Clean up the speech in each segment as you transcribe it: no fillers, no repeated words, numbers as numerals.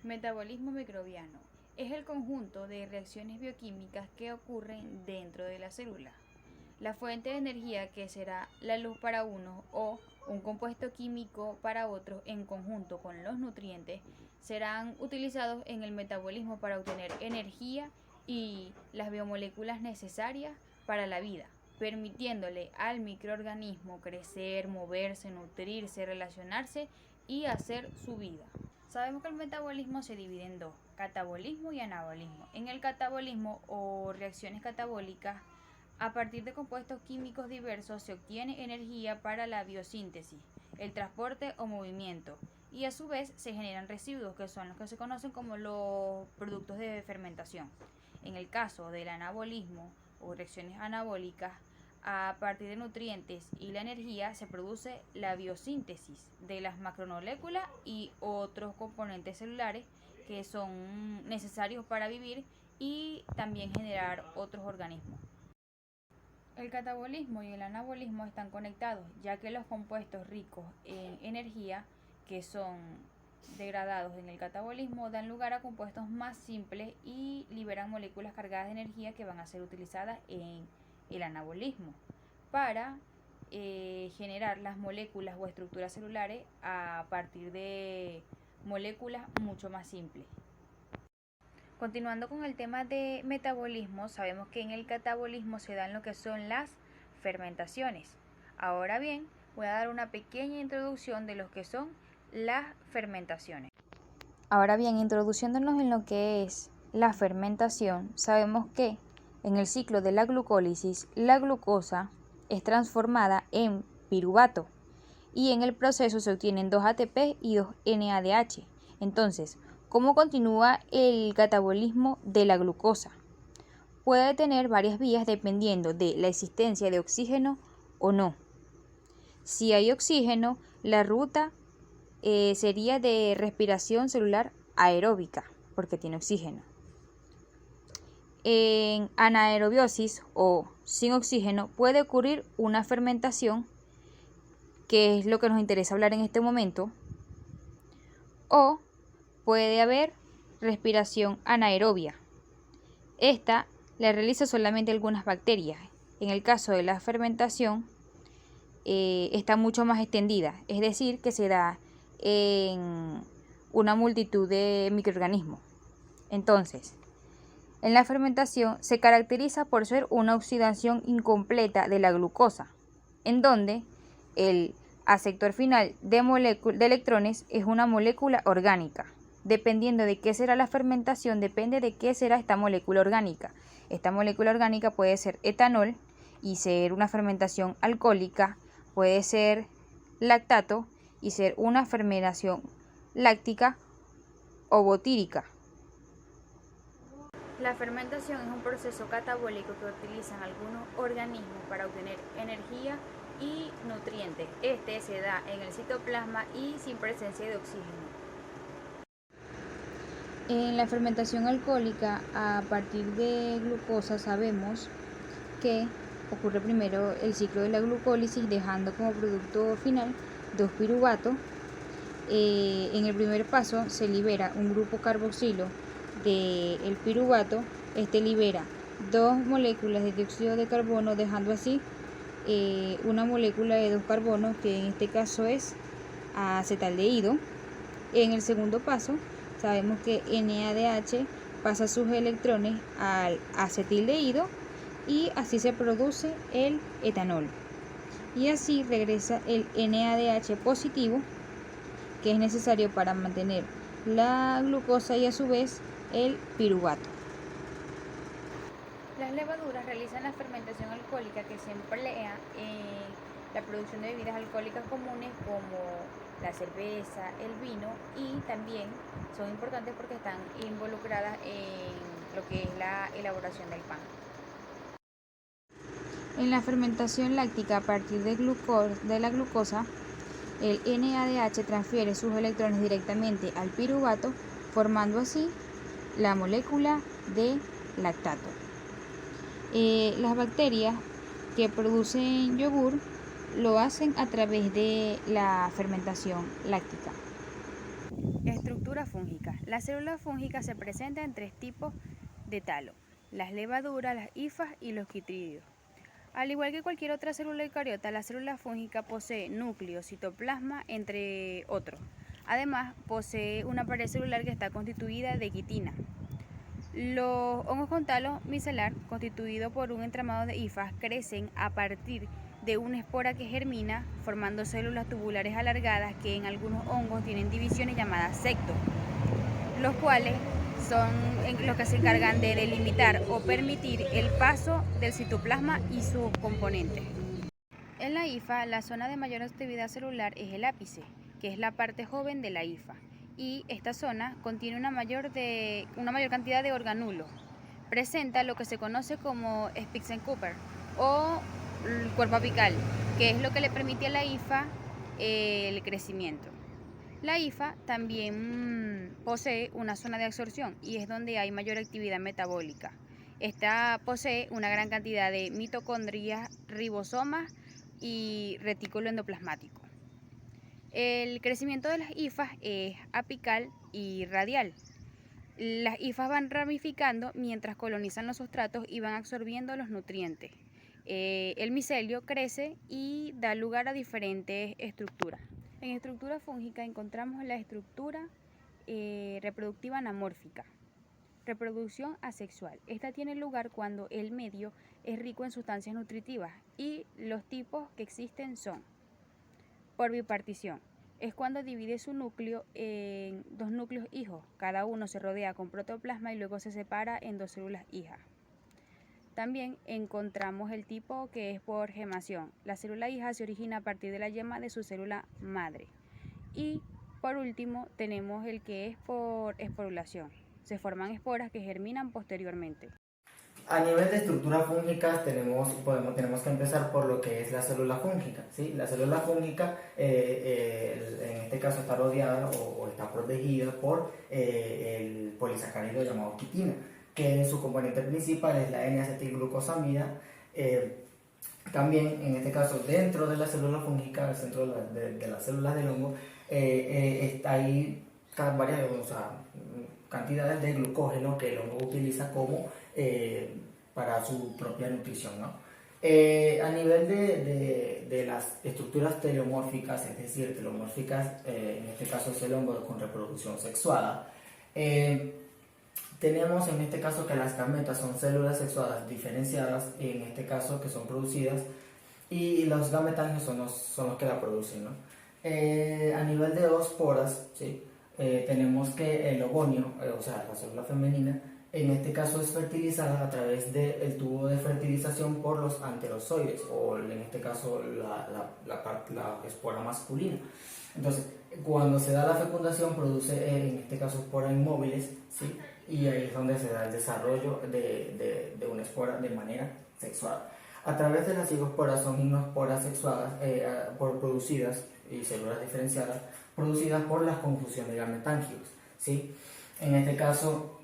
Metabolismo microbiano es el conjunto de reacciones bioquímicas que ocurren dentro de la célula. La fuente de energía, que será la luz para unos o un compuesto químico para otros en conjunto con los nutrientes, serán utilizados en el metabolismo para obtener energía y las biomoléculas necesarias para la vida, permitiéndole al microorganismo crecer, moverse, nutrirse, relacionarse y hacer su vida. Sabemos que el metabolismo se divide en dos, catabolismo y anabolismo. En el catabolismo o reacciones catabólicas, a partir de compuestos químicos diversos se obtiene energía para la biosíntesis, el transporte o movimiento, y a su vez se generan residuos, que son los que se conocen como los productos de fermentación. En el caso del anabolismo o reacciones anabólicas, a partir de nutrientes y la energía se produce la biosíntesis de las macromoléculas y otros componentes celulares que son necesarios para vivir y también generar otros organismos. El catabolismo y el anabolismo están conectados, ya que los compuestos ricos en energía, que son degradados en el catabolismo, dan lugar a compuestos más simples y liberan moléculas cargadas de energía que van a ser utilizadas en el anabolismo para generar las moléculas o estructuras celulares a partir de moléculas mucho más simples. Continuando con el tema de metabolismo, sabemos que en el catabolismo se dan lo que son las fermentaciones. Ahora bien, voy a dar una pequeña introducción de lo que son las fermentaciones. Ahora bien, introduciéndonos en lo que es la fermentación, sabemos que en el ciclo de la glucólisis, la glucosa es transformada en piruvato y en el proceso se obtienen 2 ATP y 2 NADH. Entonces, ¿cómo continúa el catabolismo de la glucosa? Puede tener varias vías dependiendo de la existencia de oxígeno o no. Si hay oxígeno, la ruta sería de respiración celular aeróbica, porque tiene oxígeno. En anaerobiosis o sin oxígeno puede ocurrir una fermentación, que es lo que nos interesa hablar en este momento, o puede haber respiración anaerobia. Esta la realiza solamente algunas bacterias. En el caso de la fermentación, está mucho más extendida, es decir, que se da en una multitud de microorganismos. Entonces, en la fermentación se caracteriza por ser una oxidación incompleta de la glucosa, en donde el aceptor final de electrones es una molécula orgánica. Dependiendo de qué será la fermentación, depende de qué será esta molécula orgánica. Esta molécula orgánica puede ser etanol y ser una fermentación alcohólica, puede ser lactato y ser una fermentación láctica o botírica. La fermentación es un proceso catabólico que utilizan algunos organismos para obtener energía y nutrientes. Este se da en el citoplasma y sin presencia de oxígeno. En la fermentación alcohólica, a partir de glucosa, sabemos que ocurre primero el ciclo de la glucólisis, dejando como producto final 2 piruvatos. En el primer paso se libera un grupo carboxilo del piruvato. Este libera 2 moléculas de dióxido de carbono, dejando así una molécula de 2 carbonos, que en este caso es acetaldehído. En el segundo paso sabemos que NADH pasa sus electrones al acetaldehído y así se produce el etanol. Y así regresa el NADH positivo, que es necesario para mantener la glucosa y a su vez el piruvato. Las levaduras realizan la fermentación alcohólica, que se emplea en la producción de bebidas alcohólicas comunes como la cerveza, el vino, y también son importantes porque están involucradas en lo que es la elaboración del pan. En la fermentación láctica, a partir de la glucosa, el NADH transfiere sus electrones directamente al piruvato, formando así la molécula de lactato. Las bacterias que producen yogur lo hacen a través de la fermentación láctica. Estructura estructura fúngica. La célula fúngica se presenta en 3 tipos de talo: las levaduras, las hifas y los quitrídeos. Al igual que cualquier otra célula eucariota, la célula fúngica posee núcleo, citoplasma, entre otros. Además, posee una pared celular que está constituida de quitina. Los hongos con talo micelar, constituido por un entramado de hifas, crecen a partir de una espora que germina, formando células tubulares alargadas que en algunos hongos tienen divisiones llamadas sectos, los cuales son los que se encargan de delimitar o permitir el paso del citoplasma y sus componentes. En la hifa, la zona de mayor actividad celular es el ápice, que es la parte joven de la hifa, y esta zona contiene una mayor cantidad de organulos. Presenta lo que se conoce como Spitzenkoppel o cuerpo apical, que es lo que le permite a la hifa el crecimiento. La hifa también posee una zona de absorción y es donde hay mayor actividad metabólica. Esta posee una gran cantidad de mitocondrias, ribosomas y retículo endoplasmático. El crecimiento de las hifas es apical y radial. Las hifas van ramificando mientras colonizan los sustratos y van absorbiendo los nutrientes. El micelio crece y da lugar a diferentes estructuras. En estructura fúngica encontramos la estructura reproductiva anamórfica. Reproducción asexual. Esta tiene lugar cuando el medio es rico en sustancias nutritivas y los tipos que existen son: por bipartición. Es cuando divide su núcleo en 2 núcleos hijos. Cada uno se rodea con protoplasma y luego se separa en 2 células hijas. También encontramos el tipo que es por gemación. La célula hija se origina a partir de la yema de su célula madre. Y por último tenemos el que es por esporulación. Se forman esporas que germinan posteriormente. A nivel de estructura fúngica tenemos que empezar por lo que es la célula fúngica, ¿sí? La célula fúngica en este caso está rodeada o está protegida por el polisacárido llamado quitina, que su componente principal es la N-acetilglucosamida. También en este caso dentro de la célula fúngica, dentro de las células del hongo, hay varias cantidades de glucógeno que el hongo utiliza como para su propia nutrición, ¿no? A nivel de las estructuras teleomórficas, es decir, telomórficas, en este caso es el hongo con reproducción sexuada, tenemos en este caso que las gametas son células sexuadas diferenciadas, en este caso que son producidas, y los gametangios son los que la producen, ¿no? A nivel de oosporas, ¿sí? Tenemos que el ogonio, o sea, la célula femenina, en este caso es fertilizada a través del tubo de fertilización por los anterozoides, o en este caso la espora masculina. Entonces, cuando se da la fecundación, produce en este caso esporas inmóviles, ¿sí? Y ahí es donde se da el desarrollo de una espora de manera sexuada. A través de las cigosporas son gimnosporas sexuadas producidas y células diferenciadas producidas por la confusión de gametangios, ¿sí? En este caso,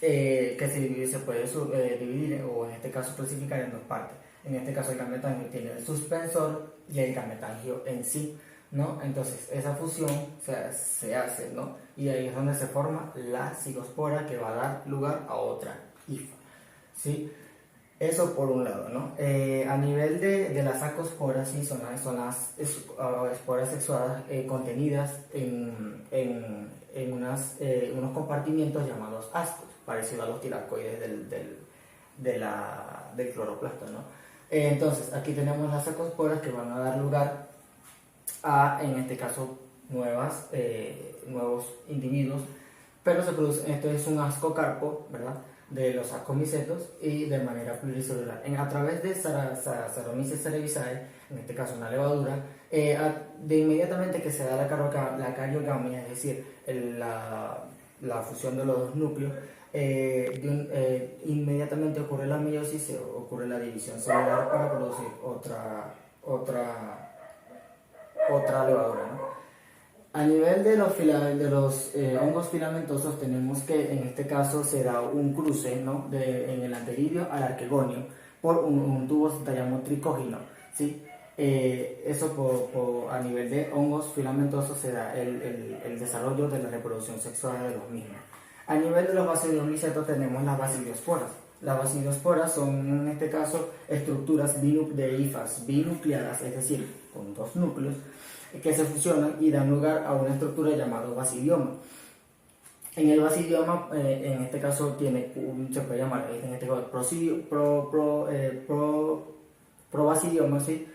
se puede dividir o en este caso clasificar en 2 partes. En este caso el gametangio tiene el suspensor y el gametangio en sí, ¿no? Entonces esa fusión se hace, ¿no? Y ahí es donde se forma la cigospora que va a dar lugar a otra hifa, ¿sí? Eso por un lado, ¿no? A nivel de las acosporas, sí, son las esporas sexuadas contenidas en unos compartimientos llamados ascos, parecido a los tilacoides del cloroplasto, ¿no? Entonces, aquí tenemos las acosporas que van a dar lugar a, en este caso, nuevos individuos, pero se produce, esto es un ascocarpo, ¿verdad?, de los ascomicetos y de manera pluricelular. A través de Saccharomyces cerevisiae, en este caso una levadura, de inmediatamente que se da la cariogamia, es decir, la fusión de los 2 núcleos, inmediatamente ocurre la meiosis, ocurre la división celular para producir otra levadura, ¿no? A nivel de los hongos filamentosos tenemos que en este caso se da un cruce, ¿no?, en el anteridio al arquegonio por un tubo se llama tricógino, ¿sí? Eso a nivel de hongos filamentosos se da el desarrollo de la reproducción sexual de los mismos. A nivel de los basidiomycetos tenemos las basidiosporas. Las basidiosporas son, en este caso, estructuras de binucleadas, es decir, con dos núcleos, que se fusionan y dan lugar a una estructura llamada basidioma. En el basidioma, en este caso, se puede llamar, en este caso, probasidioma, ¿sí?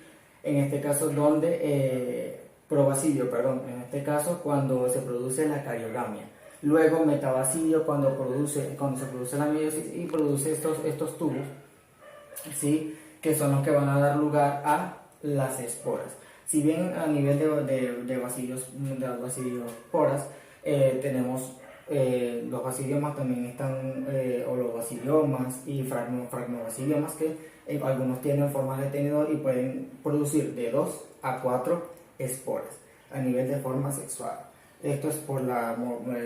En este caso, probasidio, perdón, en este caso, cuando se produce la cariogamia. Luego metabasidio cuando se produce la meiosis y produce estos tubos, ¿sí? Que son los que van a dar lugar a las esporas. Si bien a nivel de las basidiosporas tenemos los basidiomas, también están o los basidiomas y fragmobasidiomas, que algunos tienen forma de tenedor y pueden producir de 2 a 4 esporas a nivel de forma sexual. Esto es por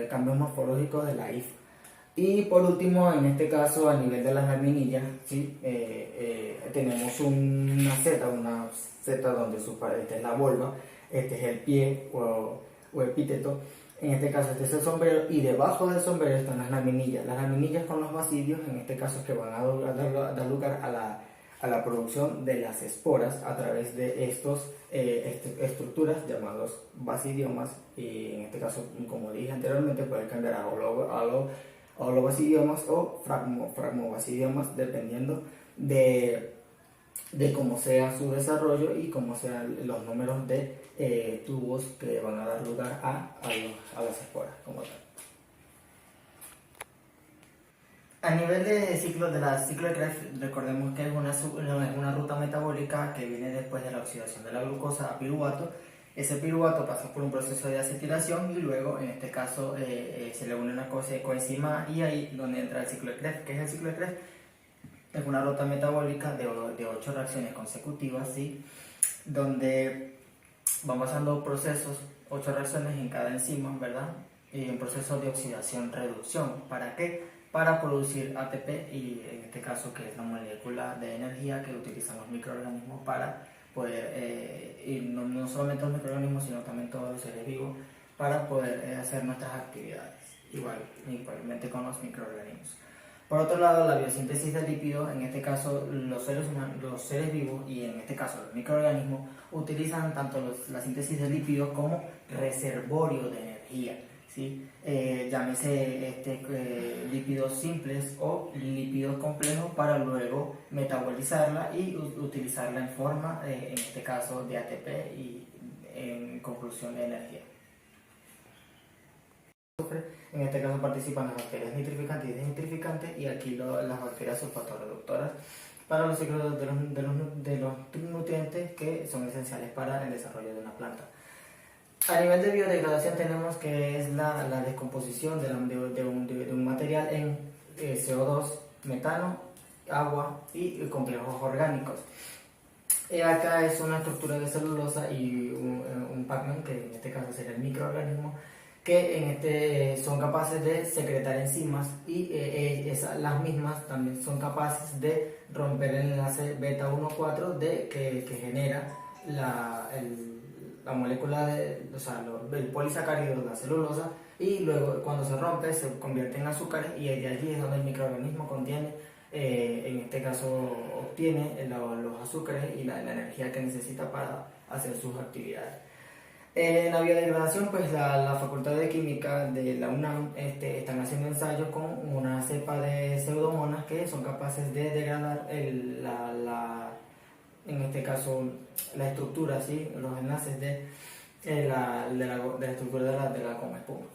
cambios morfológicos de la hifo. Y por último, en este caso, a nivel de las laminillas, ¿sí? Tenemos una seta donde esta es la volva, este es el pie o epíteto. En este caso, este es el sombrero y debajo del sombrero están las laminillas. Las laminillas con los basidios, en este caso, que van a dar lugar a la producción de las esporas a través de estas estructuras llamados basidiomas, y en este caso, como dije anteriormente, puede cambiar a holobasidiomas o fragmobasidiomas dependiendo de cómo sea su desarrollo y cómo sean los números de tubos que van a dar lugar a las esporas como tal. A nivel de ciclo de Krebs, recordemos que es una ruta metabólica que viene después de la oxidación de la glucosa a piruvato. Ese piruvato pasa por un proceso de acetilación y luego, en este caso, se le une una coenzima y ahí donde entra el ciclo de Krebs. ¿Qué es el ciclo de Krebs? Es una ruta metabólica de 8 reacciones consecutivas, ¿sí? Donde van pasando 8 reacciones en cada enzima, ¿verdad? Y un proceso de oxidación-reducción. ¿Para qué? Para producir ATP, y en este caso, que es la molécula de energía que utilizan los microorganismos para poder, y no solamente los microorganismos, sino también todos los seres vivos, para poder hacer nuestras actividades, igualmente con los microorganismos. Por otro lado, la biosíntesis de lípidos, en este caso los seres vivos y en este caso los microorganismos, utilizan tanto la síntesis de lípidos como reservorio de energía, ¿sí? Llámese lípidos simples o lípidos complejos para luego metabolizarla y utilizarla en forma, en este caso, de ATP y en conclusión de energía. En este caso participan las bacterias nitrificantes y desnitrificantes, y aquí las bacterias sulfatoreductoras para los ciclos de los nutrientes que son esenciales para el desarrollo de una planta. A nivel de biodegradación tenemos que es la descomposición de un material en CO2, metano, agua y complejos orgánicos. Acá es una estructura de celulosa y un pigmento, que en este caso sería el microorganismo, que son capaces de secretar enzimas, y las mismas también son capaces de romper el enlace beta 1,4 que genera la molécula el polisacárido de la celulosa, y luego cuando se rompe se convierte en azúcares, y de allí es donde el microorganismo en este caso obtiene los azúcares y la energía que necesita para hacer sus actividades. En la biodegradación, pues la Facultad de Química de la UNAM están haciendo ensayos con una cepa de pseudomonas que son capaces de degradar en este caso la estructura, ¿sí? Los enlaces de la estructura de la goma espuma.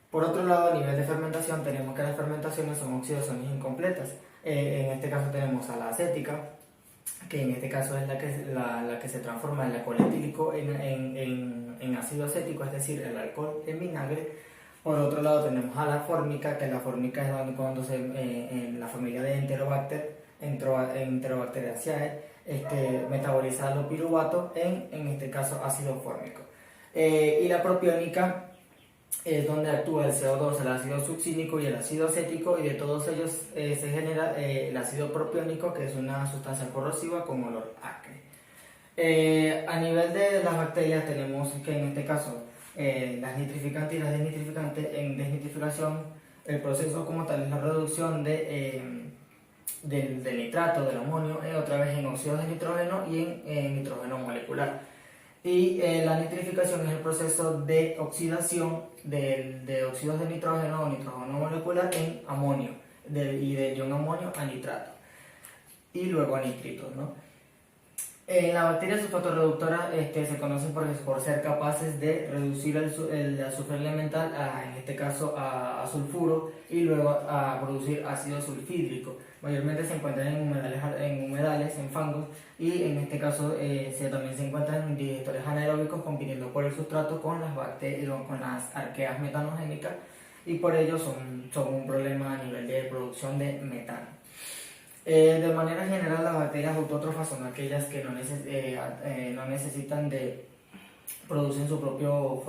Por otro lado, a nivel de fermentación, tenemos que las fermentaciones son oxidaciones incompletas. En este caso tenemos a la acética, que en este caso es la que se transforma el alcohol etílico en ácido acético, es decir, el alcohol en vinagre. Por otro lado tenemos a la fórmica, que la fórmica es cuando en la familia de Enterobacteriaceae, metaboliza los piruvatos en este caso ácido fórmico. Y la propiónica es donde actúa el CO2, el ácido succínico y el ácido acético, y de todos ellos se genera el ácido propiónico, que es una sustancia corrosiva con olor acre. A nivel de las bacterias tenemos que en este caso las nitrificantes y las desnitrificantes. En desnitrificación el proceso como tal es la reducción del nitrato, del amonio, otra vez en óxidos de nitrógeno y en nitrógeno molecular. Y la nitrificación es el proceso de oxidación de óxidos de nitrógeno o nitrógeno molecular en amonio, y del ion amonio a nitrato y luego a nitritos, ¿no? Las bacterias sulfatorreductoras se conocen por ser capaces de reducir el azufre elemental, en este caso a sulfuro, y luego a producir ácido sulfídrico. Mayormente se encuentran en humedales, en fangos, y en este caso también se encuentran en digestores anaeróbicos compitiendo por el sustrato con las arqueas metanogénicas, y por ello son un problema a nivel de producción de metano. De manera general, las bacterias autótrofas son aquellas que no necesitan producen su propio, o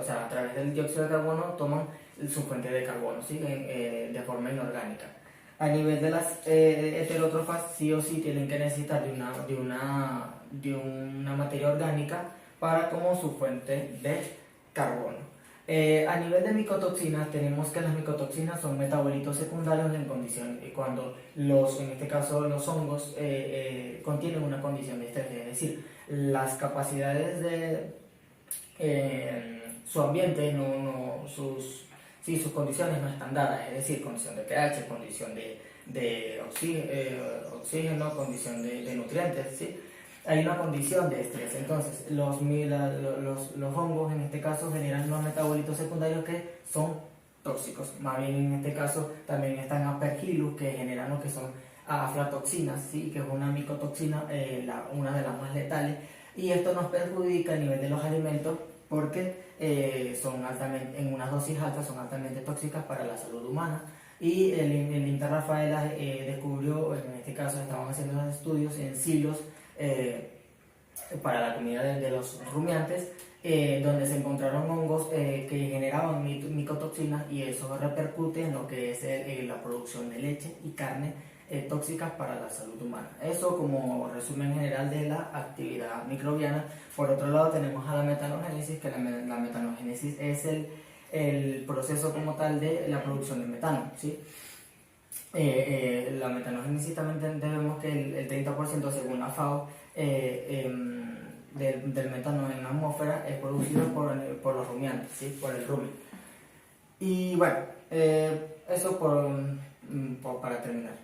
sea, a través del dióxido de carbono toman su fuente de carbono, ¿sí? De forma inorgánica. A nivel de las heterótrofas, sí o sí tienen que necesitar de una materia orgánica como su fuente de carbono. A nivel de micotoxinas, tenemos que las micotoxinas son metabolitos secundarios en condición cuando en este caso los hongos contienen una condición de estrés, es decir, las capacidades de su ambiente, sus condiciones no están dadas, es decir, condición de pH, condición de oxígeno, condición de nutrientes, ¿sí? Hay una condición de estrés. Entonces los hongos en este caso generan unos metabolitos secundarios que son tóxicos. Más bien en este caso también están aspergillus, que generan lo que son aflatoxinas, ¿sí? Que es una micotoxina, una de las más letales, y esto nos perjudica a nivel de los alimentos porque en unas dosis altas son altamente tóxicas para la salud humana. Y el Inter Rafaela descubrió, en este caso estaban haciendo los estudios en silos para la comida de los rumiantes, donde se encontraron hongos que generaban micotoxinas, y eso repercute en lo que es la producción de leche y carne tóxicas para la salud humana. Eso como resumen general de la actividad microbiana. Por otro lado tenemos a la metanogénesis, que la metanogénesis es el proceso como tal de la producción de metano, ¿sí? La metanogénesis también vemos que el 30% según la FAO del metano en la atmósfera es producido por los rumiantes, ¿sí? Por el rumen. Y bueno, eso para terminar.